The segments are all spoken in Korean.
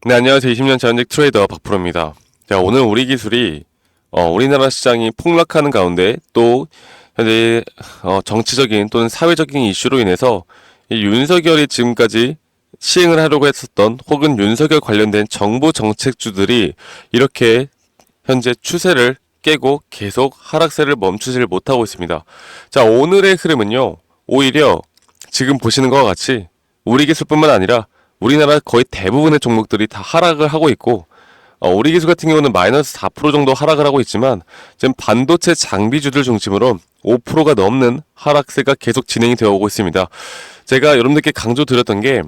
네, 안녕하세요. 20년 전직 트레이더 박프로입니다. 자, 오늘 우리 기술이 우리나라 시장이 폭락하는 가운데 또 현재 정치적인 또는 사회적인 이슈로 인해서 이 윤석열이 지금까지 시행을 하려고 했었던 혹은 윤석열 관련된 정부 정책주들이 이렇게 현재 추세를 깨고 계속 하락세를 멈추지를 못하고 있습니다. 자, 오늘의 흐름은요, 오히려 지금 보시는 것과 같이 우리 기술뿐만 아니라 우리나라 거의 대부분의 종목들이 다 하락을 하고 있고, 우리 기술 같은 경우는 마이너스 4% 정도 하락을 하고 있지만, 지금 반도체 장비주들 중심으로 5%가 넘는 하락세가 계속 진행이 되어 오고 있습니다. 제가 여러분들께 강조드렸던 게,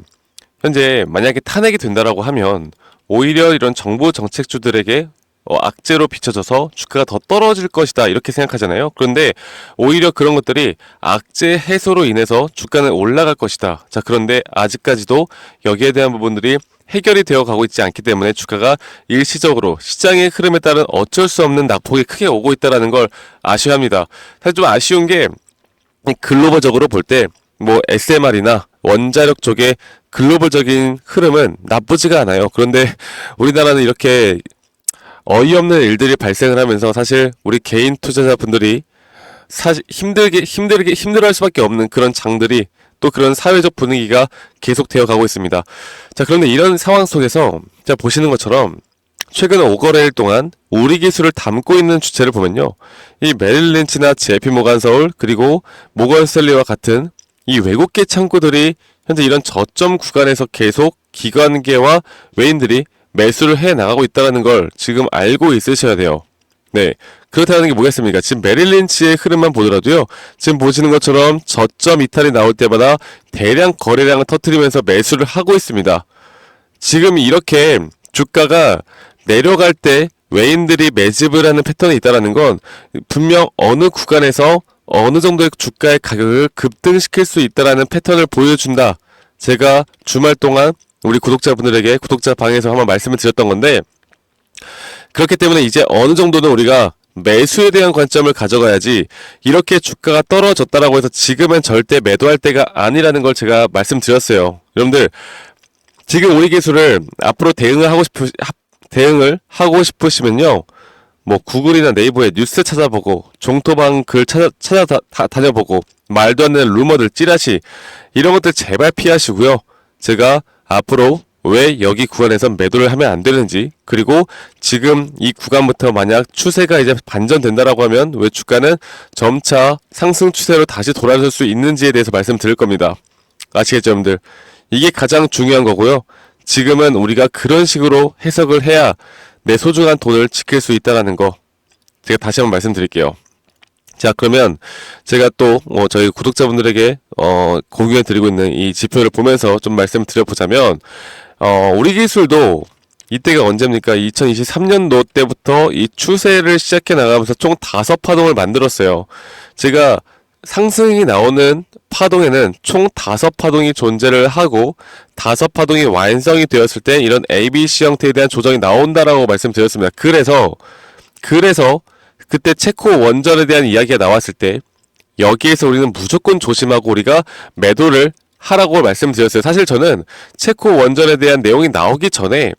현재 만약에 탄핵이 된다라고 하면, 오히려 이런 정부 정책주들에게 악재로 비춰져서 주가가 더 떨어질 것이다 이렇게 생각하잖아요. 그런데 오히려 그런 것들이 악재 해소로 인해서 주가는 올라갈 것이다. 자, 그런데 아직까지도 여기에 대한 부분들이 해결이 되어 가고 있지 않기 때문에 주가가 일시적으로 시장의 흐름에 따른 어쩔 수 없는 낙폭이 크게 오고 있다는 걸 아셔야 합니다. 사실 좀 아쉬운 게 글로벌적으로 볼 때 뭐 SMR이나 원자력 쪽의 글로벌적인 흐름은 나쁘지가 않아요. 그런데 우리나라는 이렇게 어이없는 일들이 발생을 하면서 사실 우리 개인 투자자분들이 사실 힘들어할 수밖에 없는 그런 장들이 또 그런 사회적 분위기가 계속되어 가고 있습니다. 자, 그런데 이런 상황 속에서 자, 보시는 것처럼 최근 5거래일 동안 우리 기술을 담고 있는 주체를 보면요, 이 메릴 린치나 JP 모간 서울 그리고 모건 스탠리와 같은 이 외국계 창구들이 현재 이런 저점 구간에서 계속 기관계와 외인들이 매수를 해 나가고 있다는 걸 지금 알고 있으셔야 돼요. 네. 그렇다는 게 뭐겠습니까? 지금 메릴 린치의 흐름만 보더라도요, 지금 보시는 것처럼 저점 이탈이 나올 때마다 대량 거래량을 터뜨리면서 매수를 하고 있습니다. 지금 이렇게 주가가 내려갈 때 외인들이 매집을 하는 패턴이 있다는 건 분명 어느 구간에서 어느 정도의 주가의 가격을 급등시킬 수 있다는 패턴을 보여준다. 제가 주말 동안 우리 구독자분들에게 구독자 방에서 한번 말씀을 드렸던 건데, 그렇기 때문에 이제 어느 정도는 우리가 매수에 대한 관점을 가져가야지, 이렇게 주가가 떨어졌다라고 해서 지금은 절대 매도할 때가 아니라는 걸 제가 말씀드렸어요. 여러분들, 지금 우리 기술을 앞으로 대응을 하고 싶으시면요, 뭐 구글이나 네이버에 뉴스 찾아보고 종토방 글 다녀보고 말도 안 되는 루머들, 찌라시 이런 것들 제발 피하시고요. 제가 앞으로 왜 여기 구간에서 매도를 하면 안 되는지, 그리고 지금 이 구간부터 만약 추세가 이제 반전된다라고 하면 왜 주가는 점차 상승 추세로 다시 돌아설 수 있는지에 대해서 말씀드릴 겁니다. 아시겠죠, 여러분들? 이게 가장 중요한 거고요. 지금은 우리가 그런 식으로 해석을 해야 내 소중한 돈을 지킬 수 있다는 거, 제가 다시 한번 말씀드릴게요. 자, 그러면 제가 또 저희 구독자분들에게 공유해 드리고 있는 이 지표를 보면서 좀 말씀을 드려보자면, 우리 기술도 이때가 언제입니까? 2023년도 때부터 이 추세를 시작해 나가면서 총 5파동을 만들었어요. 제가 상승이 나오는 파동에는 총 5파동이 존재를 하고, 5파동이 완성이 되었을 때 이런 ABC 형태에 대한 조정이 나온다라고 말씀드렸습니다. 그래서 그때 체코 원전에 대한 이야기가 나왔을 때 여기에서 우리는 무조건 조심하고 우리가 매도를 하라고 말씀드렸어요. 사실 저는 체코 원전에 대한 내용이 나오기 전에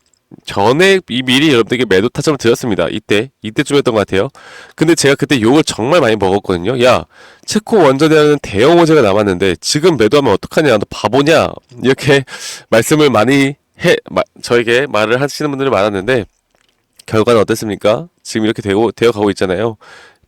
미리 여러분들에게 매도 타점을 드렸습니다. 이때쯤이었던 것 같아요. 근데 제가 그때 욕을 정말 많이 먹었거든요. 야, 체코 원전이라는 대형 호재가 남았는데 지금 매도하면 어떡하냐, 너 바보냐, 이렇게 말씀을 많이 저에게 말을 하시는 분들이 많았는데, 결과는 어땠습니까? 지금 이렇게 되어 가고 있잖아요.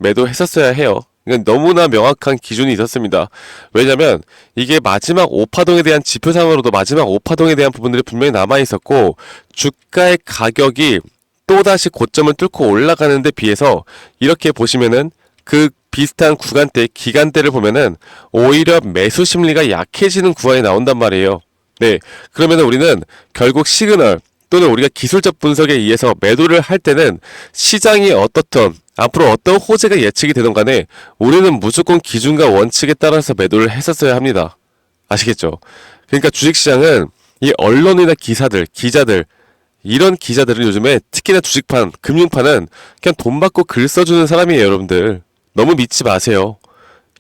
매도했었어야 해요. 그러니까 너무나 명확한 기준이 있었습니다. 왜냐면 이게 마지막 5파동에 대한 지표상으로도 마지막 5파동에 대한 부분들이 분명히 남아있었고, 주가의 가격이 또다시 고점을 뚫고 올라가는 데 비해서 이렇게 보시면은 그 비슷한 구간대, 기간대를 보면은 오히려 매수 심리가 약해지는 구간이 나온단 말이에요. 네. 그러면 우리는 결국 시그널 또는 우리가 기술적 분석에 의해서 매도를 할 때는 시장이 어떻든 앞으로 어떤 호재가 예측이 되든 간에 우리는 무조건 기준과 원칙에 따라서 매도를 했었어야 합니다. 아시겠죠? 그러니까 주식시장은 이 언론이나 기자들, 이런 기자들은 요즘에 특히나 주식판, 금융판은 그냥 돈 받고 글 써주는 사람이에요, 여러분들. 너무 믿지 마세요.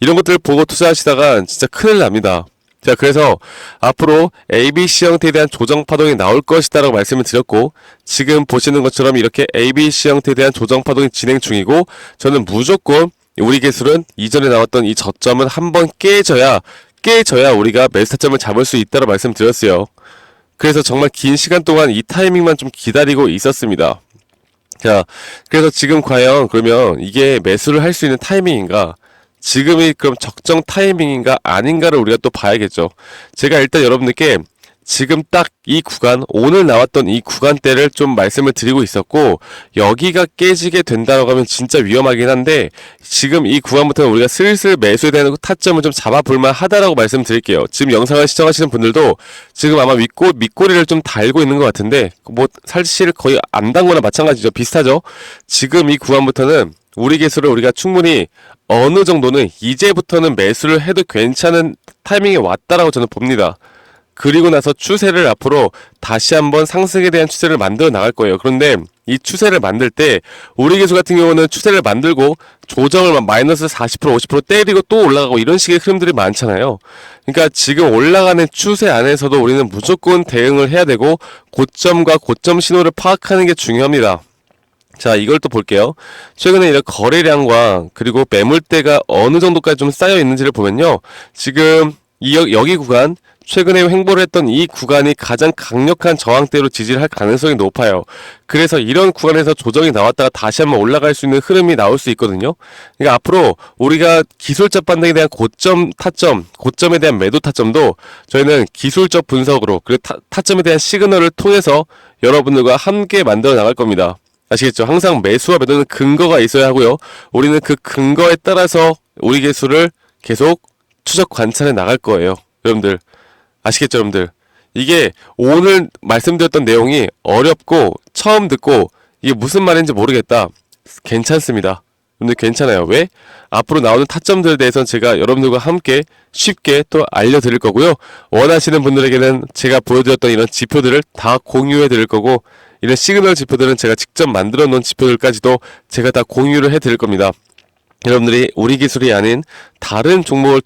이런 것들 보고 투자하시다가 진짜 큰일 납니다. 자, 그래서 앞으로 ABC 형태에 대한 조정 파동이 나올 것이다라고 말씀을 드렸고, 지금 보시는 것처럼 이렇게 ABC 형태에 대한 조정 파동이 진행 중이고, 저는 무조건 우리 기술은 이전에 나왔던 이 저점은 한번 깨져야 우리가 매수 타점을 잡을 수 있다고 말씀드렸어요. 그래서 정말 긴 시간 동안 이 타이밍만 좀 기다리고 있었습니다. 자, 그래서 지금 과연 그러면 이게 매수를 할 수 있는 타이밍인가? 지금이 그럼 적정 타이밍인가 아닌가를 우리가 또 봐야겠죠. 제가 일단 여러분들께 지금 딱 이 구간, 오늘 나왔던 이 구간대를 좀 말씀을 드리고 있었고, 여기가 깨지게 된다고 하면 진짜 위험하긴 한데, 지금 이 구간부터는 우리가 슬슬 매수에 대한 타점을 좀 잡아볼만 하다라고 말씀드릴게요. 지금 영상을 시청하시는 분들도 지금 아마 밑꼬리를 좀 달고 있는 것 같은데, 뭐 사실 거의 안 단 거나 마찬가지죠. 비슷하죠. 지금 이 구간부터는 우리 개수를 우리가 충분히 어느 정도는 이제부터는 매수를 해도 괜찮은 타이밍에 왔다라고 저는 봅니다. 그리고 나서 추세를 앞으로 다시 한번 상승에 대한 추세를 만들어 나갈 거예요. 그런데 이 추세를 만들 때 우리 기수 같은 경우는 추세를 만들고 조정을 마이너스 40% 50% 때리고 또 올라가고 이런 식의 흐름들이 많잖아요. 그러니까 지금 올라가는 추세 안에서도 우리는 무조건 대응을 해야 되고 고점과 고점 신호를 파악하는 게 중요합니다. 자, 이걸 또 볼게요. 최근에 이런 거래량과 그리고 매물대가 어느 정도까지 좀 쌓여 있는지를 보면요. 지금 여기 구간, 최근에 횡보를 했던 이 구간이 가장 강력한 저항대로 지지를 할 가능성이 높아요. 그래서 이런 구간에서 조정이 나왔다가 다시 한번 올라갈 수 있는 흐름이 나올 수 있거든요. 그러니까 앞으로 우리가 기술적 반등에 대한 고점, 타점, 고점에 대한 매도 타점도 저희는 기술적 분석으로 그리고 타점에 대한 시그널을 통해서 여러분들과 함께 만들어 나갈 겁니다. 아시겠죠? 항상 매수와 매도는 근거가 있어야 하고요. 우리는 그 근거에 따라서 우리 개수를 계속 추적 관찰해 나갈 거예요. 여러분들 아시겠죠? 여러분들 이게 오늘 말씀드렸던 내용이 어렵고 처음 듣고 이게 무슨 말인지 모르겠다. 괜찮습니다. 여러분들 괜찮아요. 왜? 앞으로 나오는 타점들에 대해서는 제가 여러분들과 함께 쉽게 또 알려드릴 거고요. 원하시는 분들에게는 제가 보여드렸던 이런 지표들을 다 공유해 드릴 거고, 이런 시그널 지표들은 제가 직접 만들어 놓은 지표들까지도 제가 다 공유를 해 드릴 겁니다. 여러분들이 우리 기술이 아닌 다른 종목을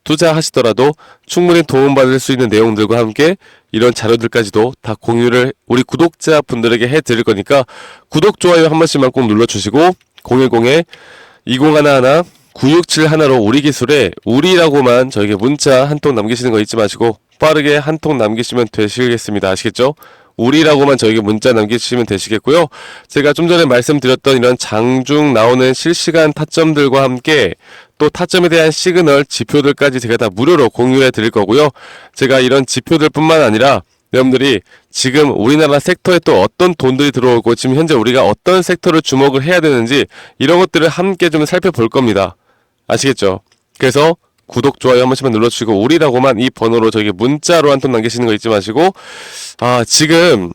투자하시더라도 충분히 도움받을 수 있는 내용들과 함께 이런 자료들까지도 다 공유를 우리 구독자분들에게 해 드릴 거니까 구독, 좋아요 한 번씩만 꼭 눌러주시고 010-2011-9671로 우리 기술에 우리라고만 저에게 문자 한 통 남기시는 거 잊지 마시고 빠르게 한 통 남기시면 되시겠습니다. 아시겠죠? 우리라고만 저에게 문자 남기시면 되시겠고요. 제가 좀 전에 말씀드렸던 이런 장중 나오는 실시간 타점들과 함께 또 타점에 대한 시그널, 지표들까지 제가 다 무료로 공유해 드릴 거고요. 제가 이런 지표들 뿐만 아니라 여러분들이 지금 우리나라 섹터에 또 어떤 돈들이 들어오고 지금 현재 우리가 어떤 섹터를 주목을 해야 되는지 이런 것들을 함께 좀 살펴볼 겁니다. 아시겠죠? 그래서 구독, 좋아요 한 번씩만 눌러주시고 우리라고만 이 번호로 저에게 문자로 한 통 남기시는 거 잊지 마시고, 지금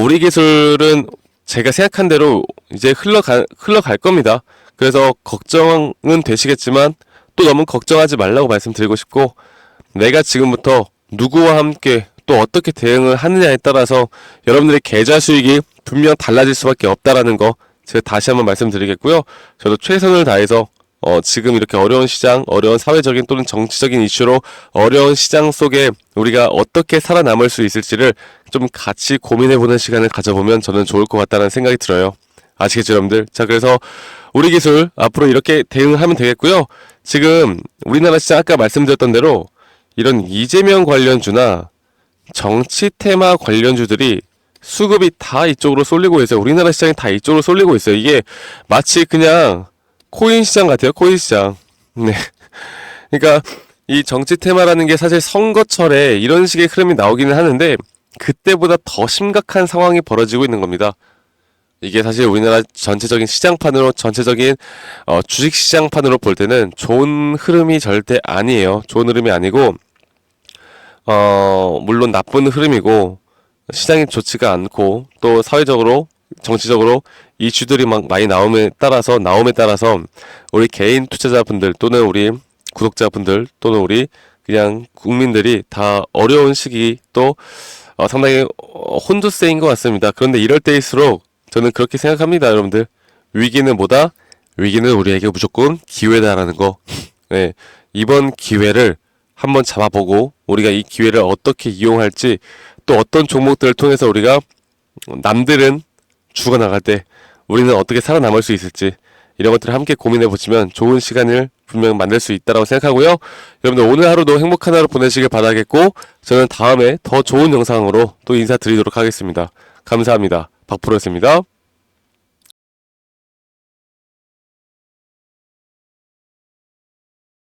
우리 기술은 제가 생각한 대로 이제 흘러갈 겁니다. 그래서 걱정은 되시겠지만 또 너무 걱정하지 말라고 말씀드리고 싶고, 내가 지금부터 누구와 함께 또 어떻게 대응을 하느냐에 따라서 여러분들의 계좌 수익이 분명 달라질 수밖에 없다라는 거 제가 다시 한번 말씀드리겠고요. 저도 최선을 다해서 지금 이렇게 어려운 시장, 어려운 사회적인 또는 정치적인 이슈로 어려운 시장 속에 우리가 어떻게 살아남을 수 있을지를 좀 같이 고민해보는 시간을 가져보면 저는 좋을 것 같다는 생각이 들어요. 아시겠죠, 여러분들? 자, 그래서 우리 기술 앞으로 이렇게 대응하면 되겠고요. 지금 우리나라 시장 아까 말씀드렸던 대로 이런 이재명 관련주나 정치 테마 관련주들이 수급이 다 이쪽으로 쏠리고 있어요. 우리나라 시장이 다 이쪽으로 쏠리고 있어요. 이게 마치 그냥 코인 시장 같아요. 코인 시장. 네. 그러니까 이 정치 테마라는 게 사실 선거철에 이런 식의 흐름이 나오기는 하는데 그때보다 더 심각한 상황이 벌어지고 있는 겁니다. 이게 사실 우리나라 전체적인 시장판으로 전체적인 주식 시장판으로 볼 때는 좋은 흐름이 절대 아니에요. 좋은 흐름이 아니고 물론 나쁜 흐름이고 시장이 좋지가 않고 또 사회적으로 정치적으로 이슈들이 막 많이 나옴에 따라서 우리 개인 투자자분들 또는 우리 구독자분들 또는 우리 그냥 국민들이 다 어려운 시기 또 상당히 혼조세인 것 같습니다. 그런데 이럴 때일수록 저는 그렇게 생각합니다. 여러분들 위기는 뭐다? 위기는 우리에게 무조건 기회다라는 거. 네, 이번 기회를 한번 잡아보고 우리가 이 기회를 어떻게 이용할지, 또 어떤 종목들을 통해서 우리가 남들은 죽어나갈 때 우리는 어떻게 살아남을 수 있을지, 이런 것들을 함께 고민해 보시면 좋은 시간을 분명 만들 수 있다고 생각하고요. 여러분들 오늘 하루도 행복한 하루 보내시길 바라겠고, 저는 다음에 더 좋은 영상으로 또 인사드리도록 하겠습니다. 감사합니다. 박프로였습니다.